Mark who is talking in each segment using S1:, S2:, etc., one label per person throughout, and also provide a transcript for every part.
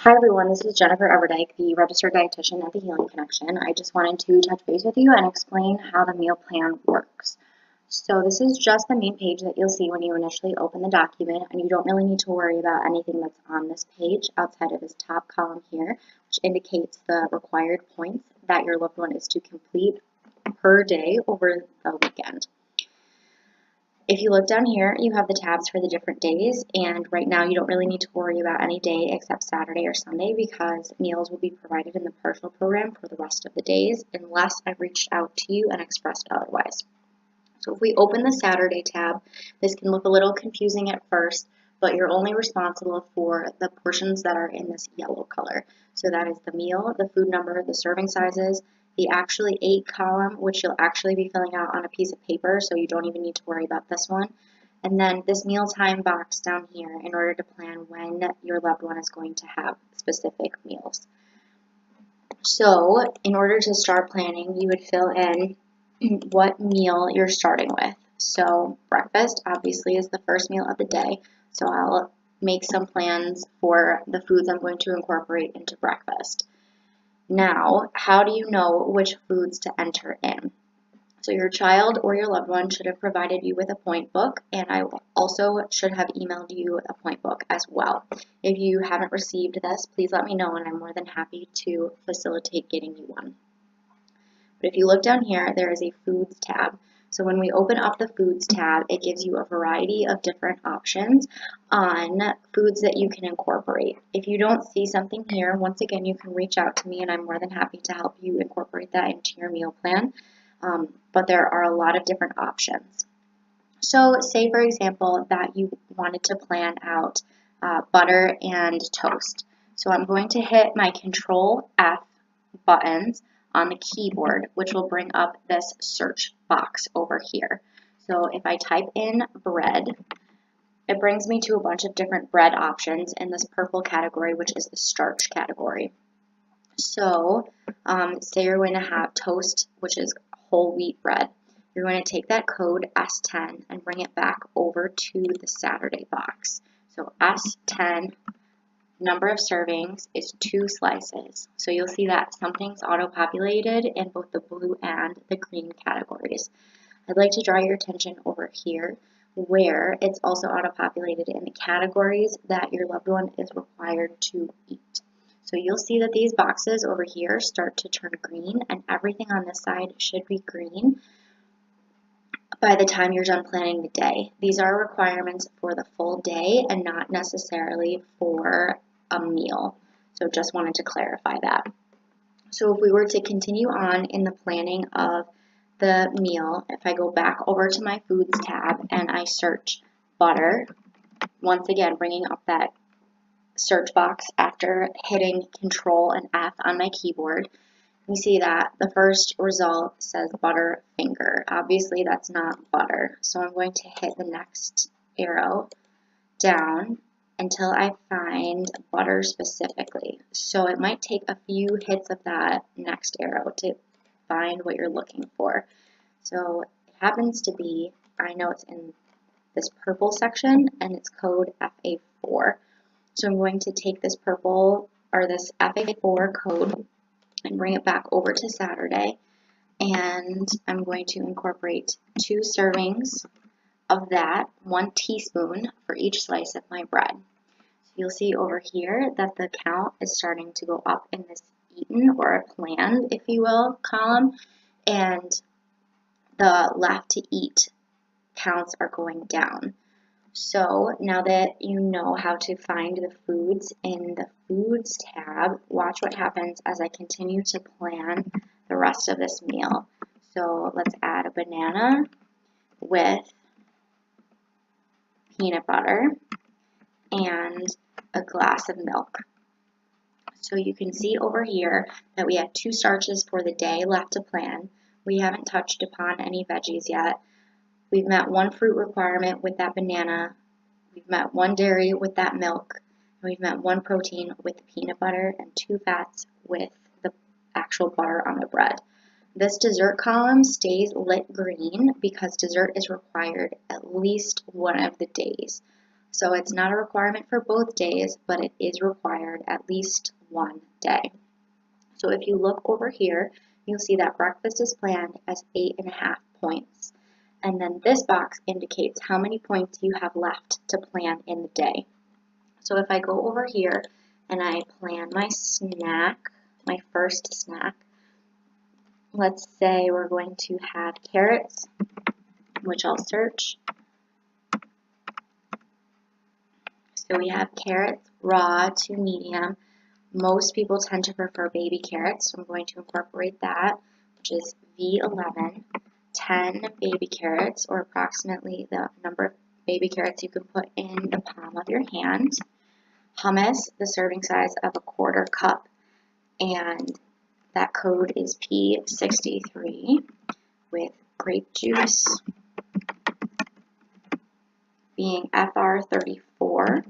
S1: Hi everyone, this is Jennifer Everdyke, the registered dietitian at the Healing Connection. I just wanted to touch base with you and explain how the meal plan works. So this is just the main page that you'll see when you initially open the document, and you don't really need to worry about anything that's on this page outside of this top column here, which indicates the required points that your loved one is to complete per day over the weekend. If you look down here, you have the tabs for the different days, and right now you don't really need to worry about any day except Saturday or Sunday because meals will be provided in the partial program for the rest of the days unless I've reached out to you and expressed otherwise. So if we open the Saturday tab, this can look a little confusing at first, but you're only responsible for the portions that are in this yellow color. So that is the meal, the food number, the serving sizes, the actually ate column, which you'll actually be filling out on a piece of paper, so you don't even need to worry about this one. And then this mealtime box down here in order to plan when your loved one is going to have specific meals. So in order to start planning, you would fill in what meal you're starting with. So breakfast obviously is the first meal of the day, so I'll make some plans for the foods I'm going to incorporate into breakfast. Now, how do you know which foods to enter in? So your child or your loved one should have provided you with a point book, and I also should have emailed you a point book as well. If you haven't received this, please let me know, and I'm more than happy to facilitate getting you one. But if you look down here, there is a Foods tab. So when we open up the Foods tab, it gives you a variety of different options on foods that you can incorporate. If you don't see something here, once again, you can reach out to me and I'm more than happy to help you incorporate that into your meal plan. But there are a lot of different options. So say, for example, that you wanted to plan out butter and toast. So I'm going to hit my Control F buttons on the keyboard, which will bring up this search box over here. So if I type in bread, it brings me to a bunch of different bread options in this purple category, which is the starch category. So say you're going to have toast, which is whole wheat bread. You're going to take that code S10 and bring it back over to the Saturday box. So S10, number of servings is 2 slices. So you'll see that something's auto-populated in both the blue and the green categories. I'd like to draw your attention over here where it's also auto-populated in the categories that your loved one is required to eat. So you'll see that these boxes over here start to turn green, and everything on this side should be green by the time you're done planning the day. These are requirements for the full day and not necessarily for a meal. So just wanted to clarify that. So if we were to continue on in the planning of the meal, if I go back over to my Foods tab and I search butter, once again bringing up that search box after hitting Control and F on my keyboard, you see that the first result says butter finger. Obviously that's not butter, so I'm going to hit the next arrow down until I find butter specifically. So it might take a few hits of that next arrow to find what you're looking for. So it happens to be, I know it's in this purple section and it's code FA4. So I'm going to take this purple or this FA4 code and bring it back over to Saturday, and I'm going to incorporate 2 servings of that, 1 teaspoon for each slice of my bread. So you'll see over here that the count is starting to go up in this eaten or planned, if you will, column, and the left to eat counts are going down. So now that you know how to find the foods in the Foods tab, watch what happens as I continue to plan the rest of this meal. So let's add a banana with peanut butter and a glass of milk. So you can see over here that we have 2 starches for the day left to plan. We haven't touched upon any veggies yet. We've met 1 fruit requirement with that banana. We've met 1 dairy with that milk. And we've met 1 protein with the peanut butter and 2 fats with the actual butter on the bread. This dessert column stays lit green because dessert is required at least one of the days. So it's not a requirement for both days, but it is required at least one day. So if you look over here, you'll see that breakfast is planned as 8.5 points. And then this box indicates how many points you have left to plan in the day. So if I go over here and I plan my snack, my first snack, let's say we're going to have carrots, which I'll search. So we have carrots, raw to medium. Most people tend to prefer baby carrots, so I'm going to incorporate that, which is V11, 10 baby carrots, or approximately the number of baby carrots you can put in the palm of your hand. Hummus, the serving size of a 1/4 cup, and that code is P63 with grape juice being FR34.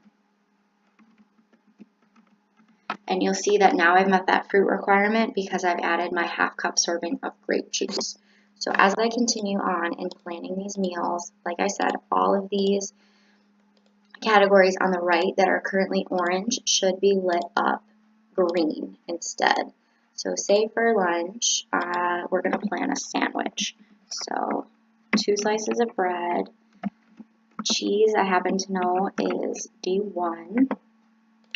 S1: And you'll see that now I've met that fruit requirement because I've added my 1/2 cup serving of grape juice. So as I continue on in planning these meals, like I said, all of these categories on the right that are currently orange should be lit up green instead. So say for lunch, we're going to plan a sandwich. So 2 slices of bread, cheese I happen to know is D1,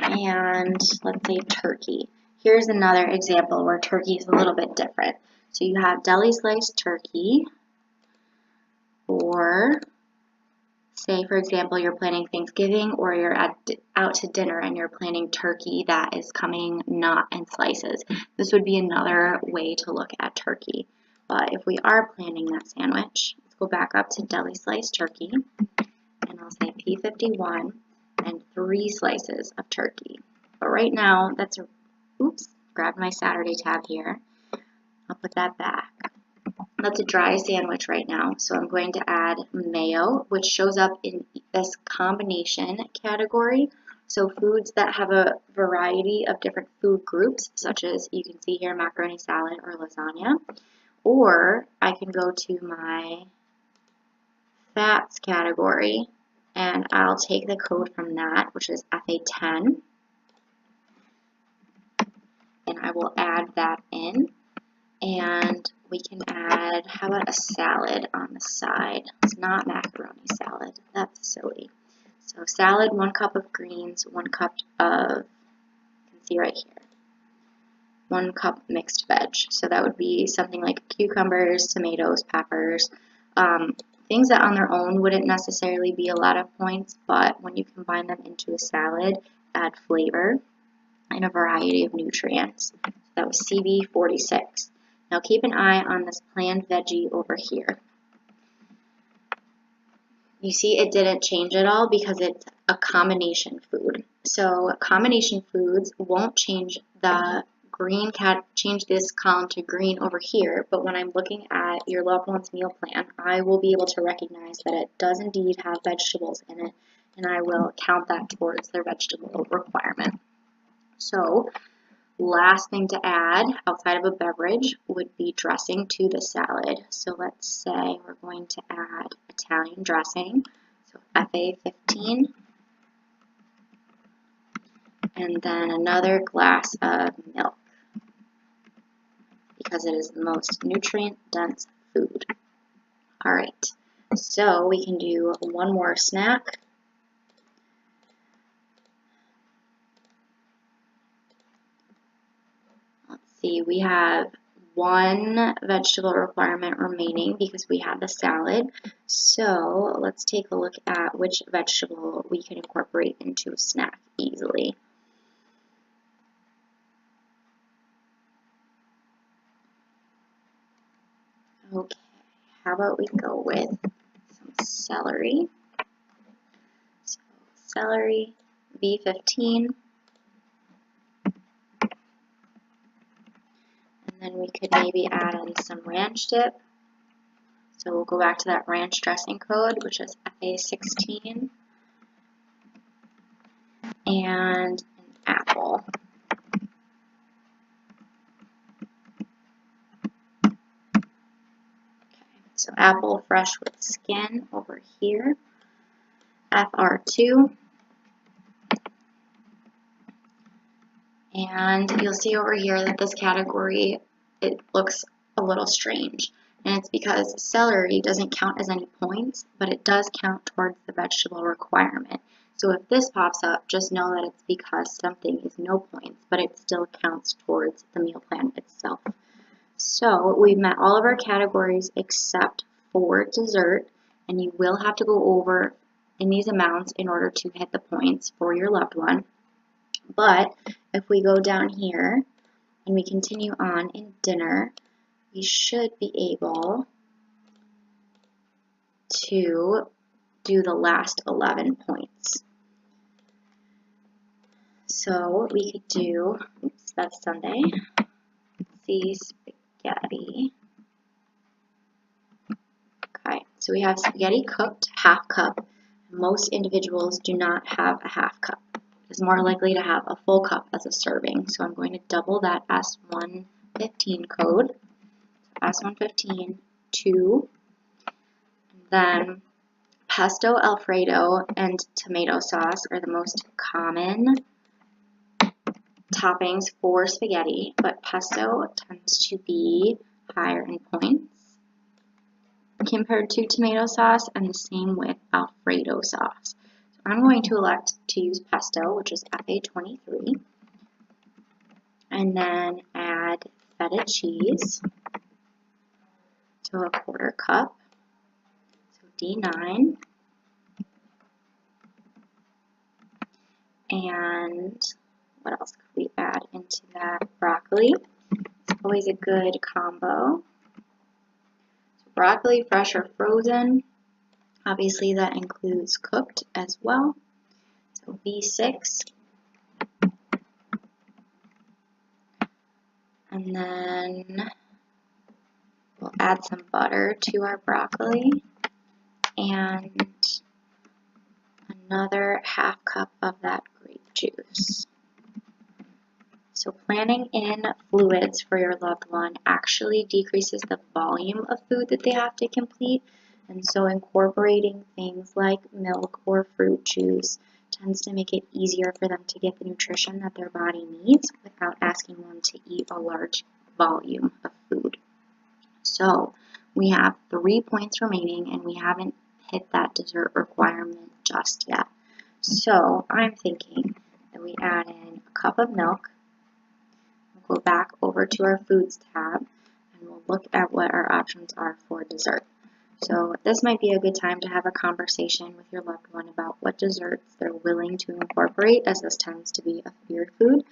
S1: and let's say turkey. Here's another example where turkey is a little bit different. So you have deli sliced turkey, or say for example you're planning Thanksgiving or you're out to dinner and you're planning turkey that is coming not in slices. This would be another way to look at turkey. But if we are planning that sandwich, let's go back up to deli sliced turkey, and I'll say P51 and 3 slices of turkey. But right now, that's grabbed my Saturday tab here. I'll put that back. That's a dry sandwich right now, so I'm going to add mayo, which shows up in this combination category. So foods that have a variety of different food groups, such as you can see here macaroni salad or lasagna. Or I can go to my fats category, and I'll take the code from that, which is FA10, and I will add that in. And we can add, how about a salad on the side? It's not macaroni salad. That's silly. So salad, 1 cup of greens, 1 cup of, you can see right here, 1 cup mixed veg. So that would be something like cucumbers, tomatoes, peppers, things that on their own wouldn't necessarily be a lot of points, but when you combine them into a salad, add flavor and a variety of nutrients. That was CB46. Now keep an eye on this planned veggie over here. You see it didn't change at all because it's a combination food. So combination foods won't change the green change this column to green over here, but when I'm looking at your loved one's meal plan, I will be able to recognize that it does indeed have vegetables in it, and I will count that towards their vegetable requirement. So last thing to add outside of a beverage would be dressing to the salad. So let's say we're going to add Italian dressing, so FA15, and then another glass of milk, because it is the most nutrient-dense food. Alright, so we can do one more snack. Let's see, we have 1 vegetable requirement remaining because we have the salad. So let's take a look at which vegetable we can incorporate into a snack easily. Okay, how about we go with some celery. So celery, B15. And then we could maybe add in some ranch dip. So we'll go back to that ranch dressing code, which is FA16. And an apple. So apple fresh with skin over here, FR2, And you'll see over here that this category, it looks a little strange. And it's because celery doesn't count as any points, but it does count towards the vegetable requirement. So if this pops up, just know that it's because something is no points, but it still counts towards the meal plan itself. So we've met all of our categories except for dessert, and you will have to go over in these amounts in order to hit the points for your loved one. But if we go down here and we continue on in dinner, we should be able to do the last 11 points. So we could do, oops, that's Sunday, see spaghetti. Okay, so we have spaghetti cooked, half cup. Most individuals do not have a half cup. Is more likely to have a full cup as a serving. So I'm going to double that S115 code. S115, 2, and then pesto, Alfredo, and tomato sauce are the most common toppings for spaghetti, but pesto tends to be higher in points compared to tomato sauce, and the same with Alfredo sauce. So I'm going to elect to use pesto, which is FA23, and then add feta cheese, so a 1/4 cup, so D9, and what else could we add into that? Broccoli. It's always a good combo. So broccoli, fresh or frozen. Obviously that includes cooked as well. So B6. And then we'll add some butter to our broccoli and another half cup of that grape juice. So planning in fluids for your loved one actually decreases the volume of food that they have to complete, and so incorporating things like milk or fruit juice tends to make it easier for them to get the nutrition that their body needs without asking them to eat a large volume of food. So we have 3 points remaining and we haven't hit that dessert requirement just yet. So I'm thinking that we add in a cup of milk. We'll go back over to our foods tab and we'll look at what our options are for dessert. So this might be a good time to have a conversation with your loved one about what desserts they're willing to incorporate, as this tends to be a feared food.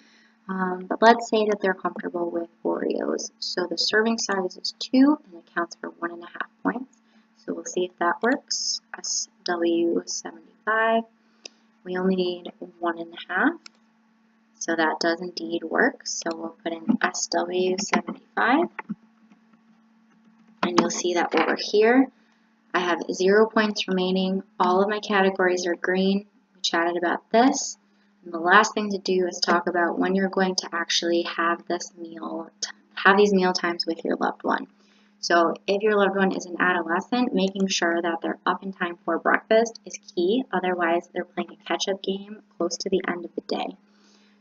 S1: But let's say that they're comfortable with Oreos. So the serving size is 2 and it counts for 1.5 points. So we'll see if that works. SW75. We only need 1.5. So that does indeed work. So we'll put in SW75. And you'll see that over here, I have 0 points remaining. All of my categories are green. We chatted about this. And the last thing to do is talk about when you're going to actually have this meal, have these meal times with your loved one. So if your loved one is an adolescent, making sure that they're up in time for breakfast is key. Otherwise, they're playing a catch-up game close to the end of the day.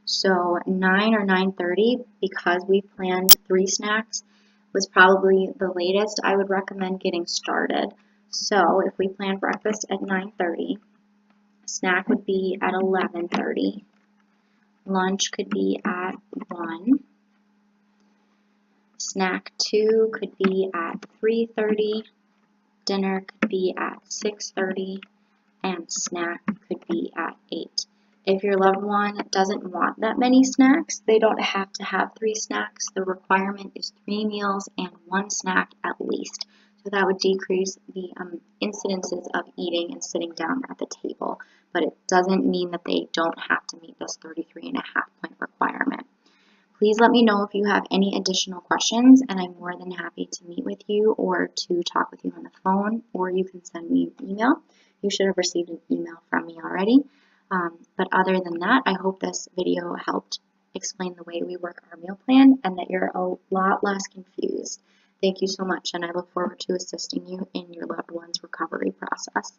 S1: So 9 or 9:30, because we planned 3 snacks, was probably the latest I would recommend getting started. So if we plan breakfast at 9:30, snack would be at 11:30, lunch could be at 1, snack 2 could be at 3:30, dinner could be at 6:30, and snack could be at 8. If your loved one doesn't want that many snacks, they don't have to have 3 snacks. The requirement is 3 meals and 1 snack at least. So that would decrease the incidences of eating and sitting down at the table. But it doesn't mean that they don't have to meet this 33.5 point requirement. Please let me know if you have any additional questions, and I'm more than happy to meet with you or to talk with you on the phone, or you can send me an email. You should have received an email from me already. But other than that, I hope this video helped explain the way we work our meal plan and that you're a lot less confused. Thank you so much, and I look forward to assisting you in your loved one's recovery process.